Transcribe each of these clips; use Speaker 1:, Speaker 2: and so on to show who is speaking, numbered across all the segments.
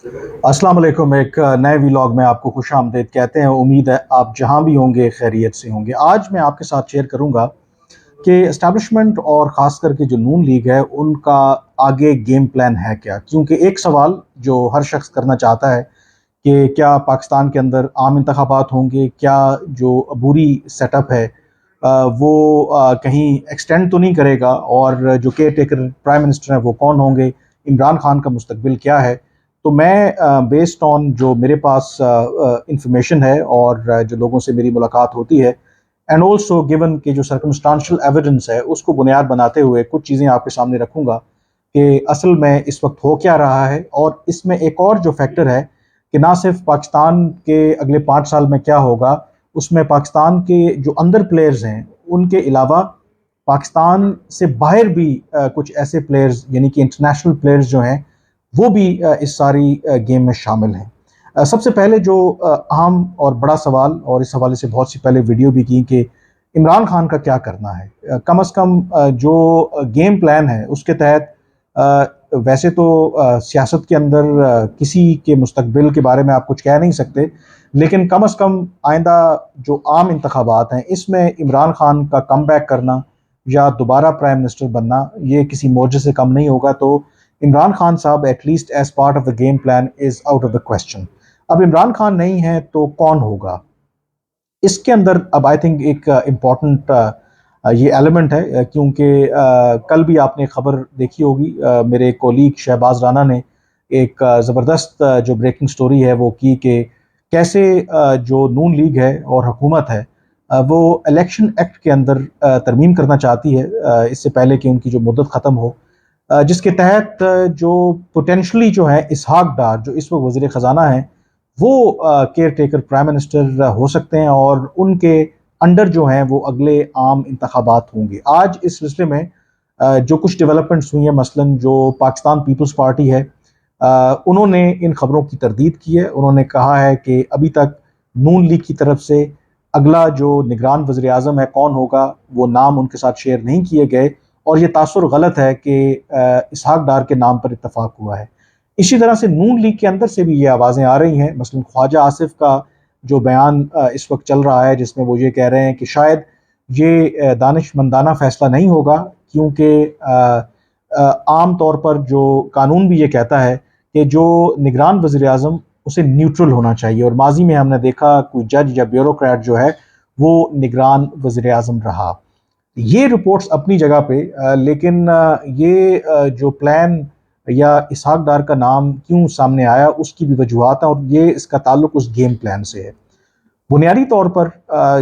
Speaker 1: अस्सलाम वालेकुम। एक नए व्लॉग में आपको खुश आमदीद कहते हैं। उम्मीद है आप जहां भी होंगे खैरियत से होंगे। आज मैं आपके साथ शेयर करूंगा कि एस्टैब्लिशमेंट और ख़ास करके जो नून लीग है उनका आगे गेम प्लान है क्या। क्योंकि एक सवाल जो हर शख्स करना चाहता है कि क्या पाकिस्तान के अंदर आम इंतखाबात होंगे, क्या जो अबूरी सेटअप है वो कहीं एक्सटेंड तो नहीं करेगा, और जो केयर टेकर प्राइम मिनिस्टर हैं वो कौन होंगे, इमरान खान का मुस्तकबिल क्या है। तो मैं बेस्ड ऑन जो मेरे पास इंफॉर्मेशन है और जो लोगों से मेरी मुलाकात होती है, एंड ऑल्सो गिवन कि जो सर्कमस्टांशियल एविडेंस है उसको बुनियाद बनाते हुए कुछ चीज़ें आपके सामने रखूंगा कि असल में इस वक्त हो क्या रहा है। और इसमें एक और जो फैक्टर है कि ना सिर्फ पाकिस्तान के अगले 5 साल में क्या होगा, उसमें पाकिस्तान के जो अंदर प्लेयर्स हैं उनके अलावा पाकिस्तान से बाहर भी कुछ ऐसे प्लेयर्स यानी कि इंटरनेशनल प्लेयर्स जो हैं वो भी इस सारी गेम में शामिल हैं। सबसे पहले जो अहम और बड़ा सवाल, और इस हवाले से बहुत सी पहले वीडियो भी की, कि इमरान खान का क्या करना है। कम अज़ कम जो गेम प्लान है उसके तहत वैसे तो सियासत के अंदर किसी के मुस्तकबिल के बारे में आप कुछ कह नहीं सकते, लेकिन कम अज़ कम आइंदा जो आम इंतखाबात हैं इसमें इमरान खान का कम बैक करना या दोबारा प्राइम मिनिस्टर बनना ये किसी मौजे से कम नहीं होगा। तो इमरान खान साहब at least as part of the game plan is out of the question. अब इमरान खान नहीं है तो कौन होगा इसके अंदर। अब आई थिंक एक इम्पॉर्टेंट ये एलिमेंट है, क्योंकि कल भी आपने खबर देखी होगी, मेरे कोलीग शहबाज राना ने एक ज़बरदस्त जो ब्रेकिंग स्टोरी है वो की कि कैसे जो नून लीग है और हुकूमत है वो इलेक्शन एक्ट के अंदर तरमीम करना चाहती है इससे पहले कि उनकी जो मुद्दत ख़त्म हो, जिसके तहत जो पोटेंशली जो है इसहाक डार जो इस वक्त वज़ीर ख़जाना है वो केयर टेकर प्राइम मिनिस्टर हो सकते हैं, और उनके अंडर जो हैं वो अगले आम इंतखाबात होंगे। आज इस सिलसिले में जो कुछ डेवलपमेंट्स हुई हैं, मसलन जो पाकिस्तान पीपल्स पार्टी है उन्होंने इन खबरों की तरदीद की है। उन्होंने कहा है कि अभी तक नून लीग की तरफ से अगला जो निगरान वज़ीर आज़म है कौन होगा वो नाम उनके साथ शेयर नहीं किए गए, और ये तासुर गलत है कि इसहाक डार के नाम पर इत्तफाक हुआ है। इसी तरह से नून लीग के अंदर से भी ये आवाज़ें आ रही हैं, मसलन ख्वाजा आसिफ का जो बयान इस वक्त चल रहा है जिसमें वो ये कह रहे हैं कि शायद ये दानिशमंदाना फैसला नहीं होगा, क्योंकि आम तौर पर जो कानून भी ये कहता है कि जो निगरान वज़ीर आज़म उसे न्यूट्रल होना चाहिए, और माजी में हमने देखा कोई जज या ब्यूरोक्रेट जो है वो निगरान वज़ीर आज़म रहा। ये रिपोर्ट्स अपनी जगह पे, लेकिन ये जो प्लान या इसहाक डार का नाम क्यों सामने आया उसकी भी वजूहत है, और ये इसका ताल्लुक उस गेम प्लान से है। बुनियादी तौर पर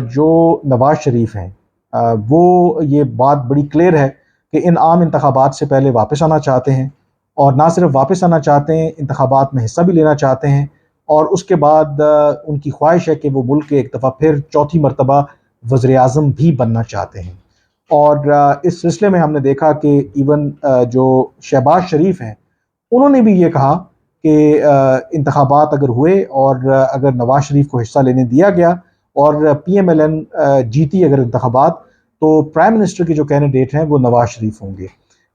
Speaker 1: जो नवाज शरीफ हैं वो ये बात बड़ी क्लियर है कि इन आम इंतखाबात से पहले वापस आना चाहते हैं, और ना सिर्फ वापस आना चाहते हैं, इंतखाबात में हिस्सा भी लेना चाहते हैं, और उसके बाद उनकी ख्वाहिश है कि वो मुल्क के एक दफ़ा फिर चौथी मरतबा वज़ीर आज़म भी बनना चाहते हैं। और इस सिलसिले में हमने देखा कि इवन जो शहबाज शरीफ हैं उन्होंने भी ये कहा कि इंतखाबात अगर हुए और अगर नवाज शरीफ को हिस्सा लेने दिया गया और PMLN जीती अगर इंतखाबात, तो प्राइम मिनिस्टर के जो कैंडिडेट हैं वो नवाज शरीफ होंगे।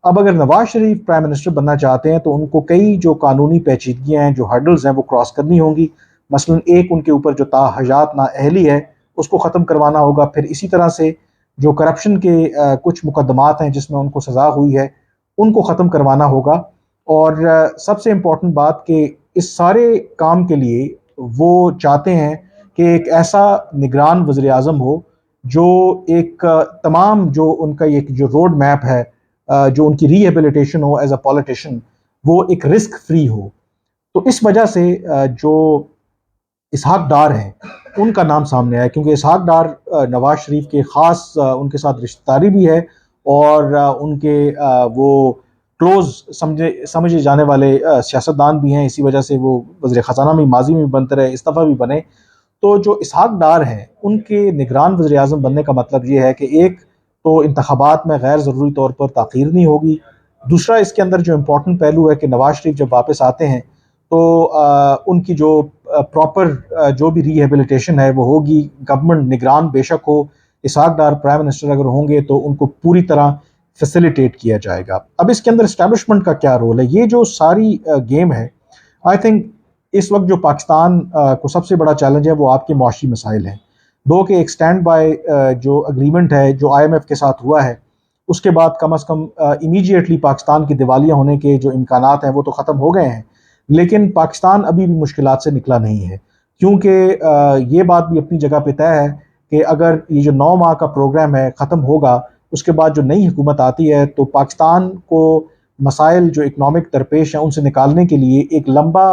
Speaker 1: अब अगर नवाज शरीफ प्राइम मिनिस्टर बनना चाहते हैं तो उनको कई जो कानूनी पेचीदगियाँ हैं, जो हर्डल्स हैं वो क्रॉस करनी होंगी। मसलन एक उनके ऊपर जो ताहजात नाअहली है उसको ख़त्म करवाना होगा। फिर इसी तरह से जो करप्शन के कुछ मुकदमात हैं जिसमें उनको सज़ा हुई है उनको ख़त्म करवाना होगा। और सबसे इम्पॉर्टेंट बात कि इस सारे काम के लिए वो चाहते हैं कि एक ऐसा निगरान वज़ीर आज़म हो जो एक तमाम जो उनका एक जो रोड मैप है, जो उनकी रिहेबिलिटेशन हो एज अ पॉलिटिशियन, वो एक रिस्क फ्री हो। तो इस वजह से जो इसहाक डार हैं उनका नाम सामने आया, क्योंकि इसहाक डार नवाज शरीफ के ख़ास उनके साथ रिश्तेदारी भी है, और उनके वो क्लोज समझे जाने वाले सियासतदान भी हैं। इसी वजह से वो वज़ीर ख़जाना में माजी में बनते रहे, इस दफ़ा भी बने। तो जो इसहाक डार हैं उनके निगरान वज़ीर आज़म बनने का मतलब ये है कि एक तो इंतखाबात में गैर ज़रूरी तौर पर ताख़ीर नहीं होगी। दूसरा, इसके अंदर जो इम्पोर्टेंट पहलू है कि नवाज शरीफ जब वापस आते हैं तो उनकी जो प्रॉपर जो भी रिहेबिलिटेशन है वो होगी। गवर्नमेंट निगरान बेशक हो, इसहाक डार प्राइम मिनिस्टर अगर होंगे तो उनको पूरी तरह फैसिलिटेट किया जाएगा। अब इसके अंदर इस्टेब्लिशमेंट का क्या रोल है, ये जो सारी गेम है, आई थिंक इस वक्त जो पाकिस्तान को सबसे बड़ा चैलेंज है वो आपके मुआशी मसाइल हैं। दो कि एक स्टैंड बाय जो अग्रीमेंट है जो IMF के साथ हुआ है, उसके बाद कम अज़ कम इमीडिएटली पाकिस्तान की दिवालिया होने के जो इम्कानात हैं वो तो ख़त्म हो गए हैं, लेकिन पाकिस्तान अभी भी मुश्किलात से निकला नहीं है। क्योंकि ये बात भी अपनी जगह पे तय है कि अगर ये जो 9 माह का प्रोग्राम है ख़त्म होगा, उसके बाद जो नई हुकूमत आती है तो पाकिस्तान को मसाइल जो इकनॉमिक दरपेश हैं उनसे निकालने के लिए एक लंबा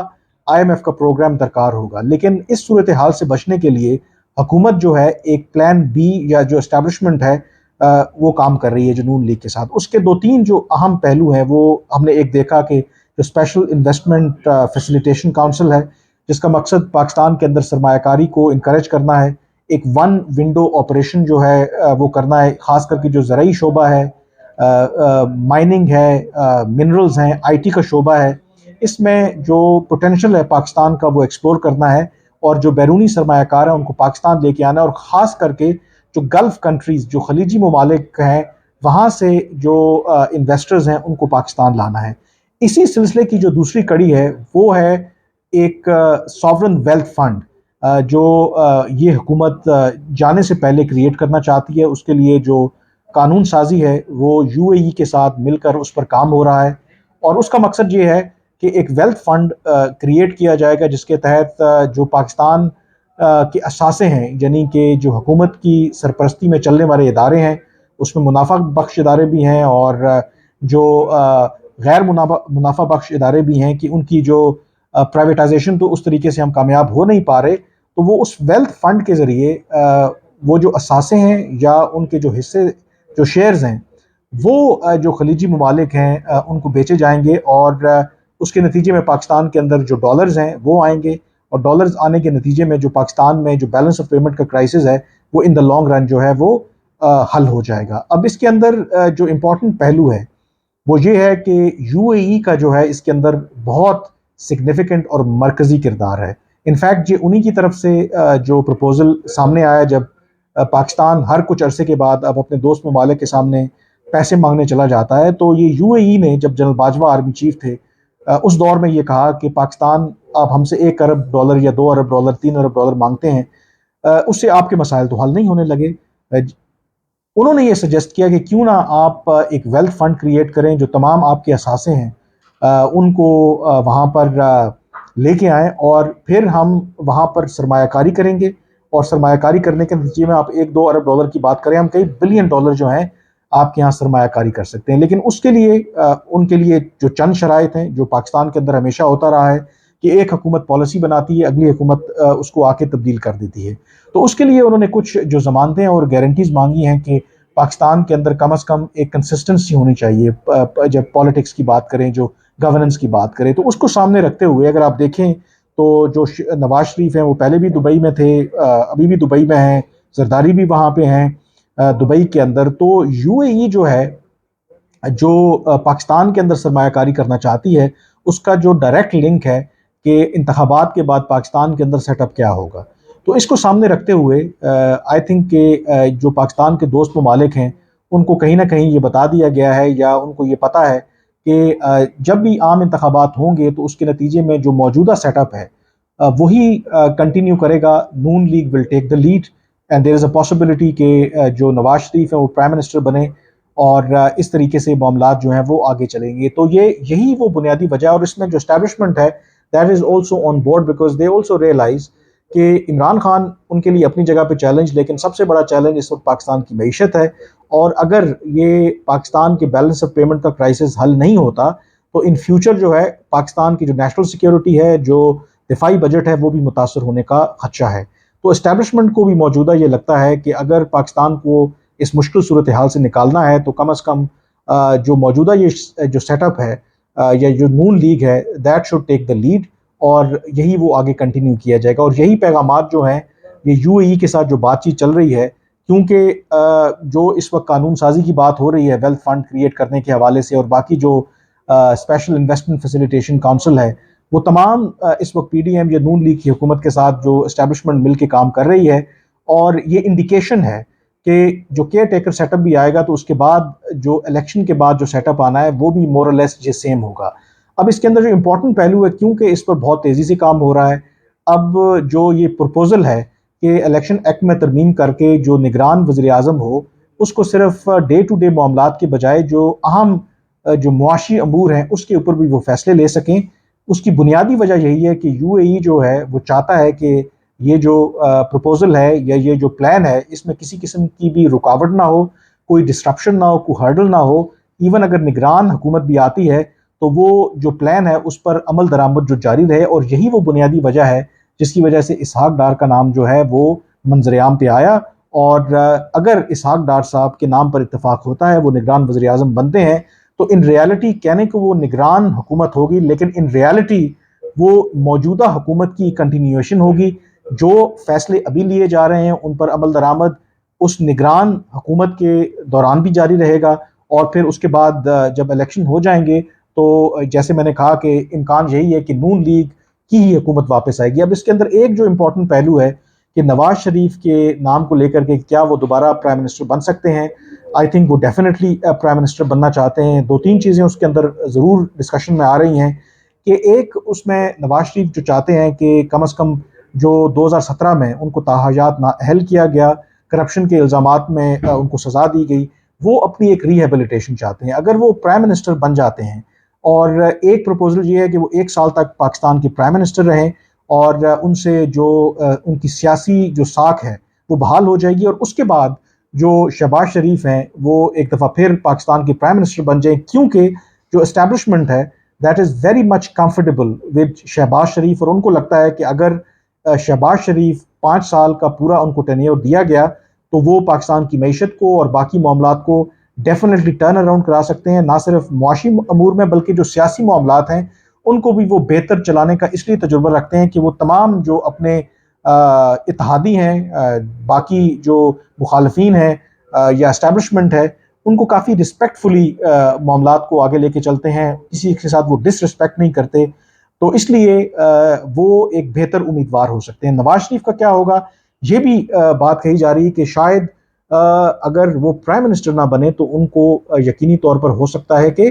Speaker 1: IMF का प्रोग्राम दरकार होगा। लेकिन इस सूरत हाल से बचने के लिए हुकूमत जो है एक प्लान बी या जो इस्टेब्लिशमेंट है वो काम कर रही है जो नून लीग के साथ। उसके 2-3 जो अहम पहलू हैं वो हमने एक देखा कि जो स्पेशल इन्वेस्टमेंट फैसिलिटेशन काउंसिल है, जिसका मकसद पाकिस्तान के अंदर सरमायाकारी को इनकरेज करना है, एक वन विंडो ऑपरेशन जो है वो करना है, ख़ास करके जो ज़राई शोबा है, माइनिंग है, मिनरल्स हैं, IT का शोबा है, इसमें जो पोटेंशियल है पाकिस्तान का वो एक्सप्लोर करना है और जो बैरूनी सरमायाकार हैं उनको पाकिस्तान लेके आना है, और ख़ास करके जो गल्फ़ कंट्रीज़ जो खलीजी ममालिक हैं वहाँ से जो इन्वेस्टर्स हैं उनको पाकिस्तान लाना है। इसी सिलसिले की जो दूसरी कड़ी है वो है एक सॉवरन वेल्थ फंड जो ये हुकूमत जाने से पहले क्रिएट करना चाहती है। उसके लिए जो कानून साजी है वो UAE के साथ मिलकर उस पर काम हो रहा है, और उसका मकसद ये है कि एक वेल्थ फंड क्रिएट किया जाएगा जिसके तहत जो पाकिस्तान के असासे हैं, यानी कि जो हुकूमत की सरपरस्ती में चलने वाले इदारे हैं, उसमें मुनाफा बख्श इदारे भी हैं और जो गैर मुनाफा बख्श इदारे भी हैं, कि उनकी जो प्राइवेटाइजेशन तो उस तरीके से हम कामयाब हो नहीं पा रहे, तो वो उस वेल्थ फंड के ज़रिए वो जो असासे हैं या उनके जो हिस्से जो शेयर्स हैं वो जो खलीजी ममालिक हैं उनको बेचे जाएंगे, और उसके नतीजे में पाकिस्तान के अंदर जो डॉलर्स हैं वो आएंगे, और डॉलर्स आने के नतीजे में जो पाकिस्तान में जो बैलेंस ऑफ पेमेंट का क्राइसिस है वो इन द लॉन्ग रन जो है वो हल हो जाएगा। अब इसके अंदर जो इम्पोर्टेंट पहलू है वो ये है कि UAE का जो है इसके अंदर बहुत सिग्निफिकेंट और मरकज़ी किरदार है। इनफैक्ट ये उन्हीं की तरफ से जो प्रपोज़ल सामने आया जब पाकिस्तान हर कुछ अरसे के बाद अब अपने दोस्त ममालिक के सामने पैसे मांगने चला जाता है, तो ये UAE ने जब जनरल बाजवा आर्मी चीफ थे उस दौर में ये कहा कि पाकिस्तान आप हमसे $1 अरब या $2 अरब, $3 अरब मांगते हैं, उससे आपके मसाइल तो हल नहीं होने लगे। उन्होंने ये सजेस्ट किया कि क्यों ना आप एक वेल्थ फंड क्रिएट करें जो तमाम आपके असासे हैं उनको वहाँ पर लेके आएँ, और फिर हम वहाँ पर सरमायाकारी करेंगे, और सरमायाकारी करने के नतीजे में आप $1-2 अरब की बात करें, हम कई बिलियन डॉलर जो हैं आपके यहाँ सरमायाकारी कर सकते हैं। लेकिन उसके लिए उनके लिए जो चंद शराइत हैं जो पाकिस्तान के अंदर हमेशा होता रहा है कि एक हुकूमत पॉलिसी बनाती है, अगली हुकूमत उसको आके तब्दील कर देती है। तो उसके लिए उन्होंने कुछ जो ज़मानतें और गारंटीज़ मांगी हैं कि पाकिस्तान के अंदर कम अज़ कम एक कंसिस्टेंसी होनी चाहिए जब पॉलिटिक्स की बात करें, जो गवर्नेंस की बात करें, तो उसको सामने रखते हुए अगर आप देखें तो जो नवाज शरीफ हैं वो पहले भी दुबई में थे, अभी भी दुबई में हैं, जरदारी भी वहाँ पे हैं दुबई के अंदर। तो UAE जो है जो पाकिस्तान के अंदर सरमायाकारी करना चाहती है, उसका जो डायरेक्ट लिंक है कि इंतखाबात के बाद पाकिस्तान के अंदर सेटअप क्या होगा। तो इसको सामने रखते हुए आई थिंक कि जो पाकिस्तान के दोस्त ममालिक हैं उनको कहीं ना कहीं ये बता दिया गया है या उनको ये पता है कि जब भी आम इंतखाबात होंगे तो उसके नतीजे में जो मौजूदा सेटअप है वही कंटिन्यू करेगा। Noon league will take the lead and there is a possibility कि जो नवाज शरीफ है वो प्राइम मिनिस्टर बने, और इस तरीके से मामलात जो हैं वो आगे चलेंगे। तो यही वो बुनियादी वजह है, और इसमें जो एस्टैब्लिशमेंट है that is also on board because they also realise कि इमरान खान उनके लिए अपनी जगह पे चैलेंज, लेकिन सबसे बड़ा चैलेंज इस वक्त पाकिस्तान की मईशत है, और अगर ये पाकिस्तान के बैलेंस ऑफ पेमेंट का क्राइसिस हल नहीं होता तो इन फ्यूचर जो है पाकिस्तान की जो नेशनल सिक्योरिटी है, जो दिफाई बजट है, वो भी मुतासर होने का खदशा है। तो इस्टेब्लिशमेंट को भी मौजूदा ये लगता है कि अगर पाकिस्तान को इस मुश्किल सूरत हाल से निकालना है तो कम अज़ कम जो मौजूदा ये जो सेटअप है या जो नून लीग है that should take the lead, और यही वो आगे कंटिन्यू किया जाएगा। और यही पैगामात जो हैं ये UAE के साथ जो बातचीत चल रही है, क्योंकि जो इस वक्त कानून साजी की बात हो रही है वेल्थ फंड क्रिएट करने के हवाले से, और बाकी जो स्पेशल इन्वेस्टमेंट फैसिलिटेशन काउंसिल है, वो तमाम इस वक्त PDM या नून लीग की हुकूमत के साथ जो इस्टेब्लिशमेंट मिल के काम कर रही है, और ये इंडिकेशन है कि जो केयर टेकर सेटअप भी आएगा तो उसके बाद जो इलेक्शन के बाद जो सेटअप आना है वो भी मोर और लेस ये सेम होगा। اب اس کے اندر جو امپورٹنٹ پہلو ہے، کیونکہ اس پر بہت تیزی سے کام ہو رہا ہے، اب جو یہ پروپوزل ہے کہ الیکشن ایکٹ میں ترمیم کر کے جو نگران وزیر اعظم ہو، اس کو صرف ڈے ٹو ڈے معاملات کے بجائے جو اہم جو معاشی امور ہیں اس کے اوپر بھی وہ فیصلے لے سکیں، اس کی بنیادی وجہ یہی ہے کہ یو اے ای جو ہے وہ چاہتا ہے کہ یہ جو پروپوزل ہے یا یہ جو پلان ہے اس میں کسی قسم کی بھی رکاوٹ نہ ہو، کوئی ڈسٹرپشن نہ ہو، کوئی ہرڈل نہ ہو، ایون اگر نگران حکومت بھی آتی ہے تو وہ جو پلان ہے اس پر عمل درآمد جو جاری رہے، اور یہی وہ بنیادی وجہ ہے جس کی وجہ سے اسحاق ڈار کا نام جو ہے وہ منظر عام پہ آیا۔ اور اگر اسحاق ڈار صاحب کے نام پر اتفاق ہوتا ہے، وہ نگران وزیر اعظم بنتے ہیں، تو ان ریالٹی کہنے کو وہ نگران حکومت ہوگی، لیکن ان ریالٹی وہ موجودہ حکومت کی کنٹینیوشن ہوگی۔ جو فیصلے ابھی لیے جا رہے ہیں ان پر عمل درآمد اس نگران حکومت کے دوران بھی جاری رہے گا، اور پھر اس کے بعد جب الیکشن ہو جائیں گے تو جیسے میں نے کہا کہ امکان یہی ہے کہ نون لیگ کی ہی حکومت واپس آئے گی۔ اب اس کے اندر ایک جو امپورٹنٹ پہلو ہے کہ نواز شریف کے نام کو لے کر کے کیا وہ دوبارہ پرائم منسٹر بن سکتے ہیں، آئی تھنک وہ ڈیفینیٹلی پرائم منسٹر بننا چاہتے ہیں۔ دو تین چیزیں اس کے اندر ضرور ڈسکشن میں آ رہی ہیں کہ ایک اس میں نواز شریف جو چاہتے ہیں کہ کم از کم جو 2017 میں ان کو تاحیات نااہل کیا گیا، کرپشن کے الزامات میں ان کو سزا دی گئی، وہ اپنی ایک ریہیبلیٹیشن چاہتے ہیں۔ اگر وہ پرائم منسٹر بن جاتے ہیں، اور ایک پروپوزل یہ ہے کہ وہ 1 سال تک پاکستان کے پرائم منسٹر رہیں، اور ان سے جو ان کی سیاسی جو ساکھ ہے وہ بحال ہو جائے گی، اور اس کے بعد جو شہباز شریف ہیں وہ ایک دفعہ پھر پاکستان کے پرائم منسٹر بن جائیں، کیونکہ جو اسٹیبلشمنٹ ہے that is very much comfortable with Shehbaz Sharif, اور ان کو لگتا ہے کہ اگر شہباز شریف 5 سال کا پورا ان کو ٹینیور دیا گیا تو وہ پاکستان کی معیشت کو اور باقی معاملات کو ڈیفینیٹلی ٹرن اراؤنڈ کرا سکتے ہیں، نہ صرف معاشی امور میں بلکہ جو سیاسی معاملات ہیں ان کو بھی وہ بہتر چلانے کا اس لیے تجربہ رکھتے ہیں کہ وہ تمام جو اپنے اتحادی ہیں، باقی جو مخالفین ہیں یا اسٹیبلشمنٹ ہے، ان کو کافی رسپیکٹفلی معاملات کو آگے لے کے چلتے ہیں، کسی کے ساتھ وہ ڈس رسپیکٹ نہیں کرتے، تو اس لیے وہ ایک بہتر امیدوار ہو سکتے ہیں۔ نواز شریف کا کیا ہوگا، یہ بھی بات کہی جا رہی ہے کہ شاید اگر وہ پرائم منسٹر نہ بنے تو ان کو یقینی طور پر ہو سکتا ہے کہ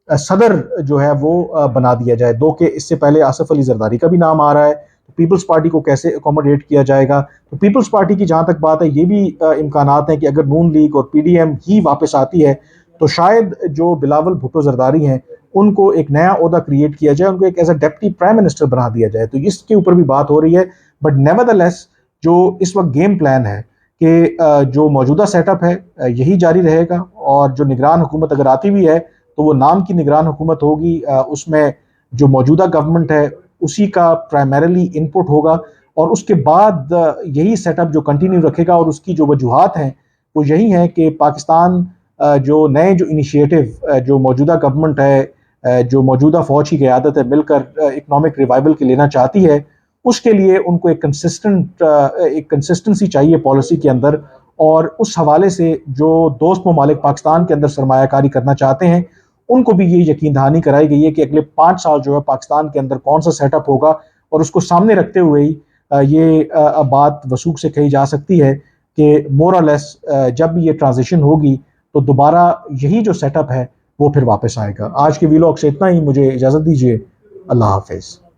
Speaker 1: صدر جو ہے وہ بنا دیا جائے، دو کہ اس سے پہلے آصف علی زرداری کا بھی نام آ رہا ہے، تو پیپلز پارٹی کو کیسے اکوموڈیٹ کیا جائے گا؟ تو پیپلز پارٹی کی جہاں تک بات ہے، یہ بھی امکانات ہیں کہ اگر نون لیگ اور پی ڈی ایم ہی واپس آتی ہے تو شاید جو بلاول بھٹو زرداری ہیں ان کو ایک نیا عہدہ کریٹ کیا جائے، ان کو ایک as a deputy prime minister بنا دیا جائے، تو اس کے اوپر بھی بات ہو رہی ہے۔ بٹ نیوردلیس جو اس وقت گیم پلان ہے کہ جو موجودہ سیٹ اپ ہے یہی جاری رہے گا، اور جو نگران حکومت اگر آتی بھی ہے تو وہ نام کی نگران حکومت ہوگی، اس میں جو موجودہ گورنمنٹ ہے اسی کا پرائمریلی انپٹ ہوگا، اور اس کے بعد یہی سیٹ اپ جو کنٹینیو رکھے گا، اور اس کی جو وجوہات ہیں وہ یہی ہیں کہ پاکستان جو نئے جو انیشیٹو جو موجودہ گورنمنٹ ہے، جو موجودہ فوج کی قیادت ہے، مل کر اکنامک ریوائول کے لینا چاہتی ہے، اس کے لیے ان کو ایک کنسسٹنسی چاہیے پالیسی کے اندر، اور اس حوالے سے جو دوست ممالک پاکستان کے اندر سرمایہ کاری کرنا چاہتے ہیں ان کو بھی یہ یقین دہانی کرائی گئی ہے کہ اگلے 5 سال جو ہے پاکستان کے اندر کون سا سیٹ اپ ہوگا، اور اس کو سامنے رکھتے ہوئے ہی یہ بات وثوق سے کہی جا سکتی ہے کہ مور اور لیس جب یہ ٹرانزیشن ہوگی تو دوبارہ یہی جو سیٹ اپ ہے وہ پھر واپس آئے گا۔ آج کے ویلاگ سے اتنا ہی، مجھے اجازت دیجیے، اللہ حافظ۔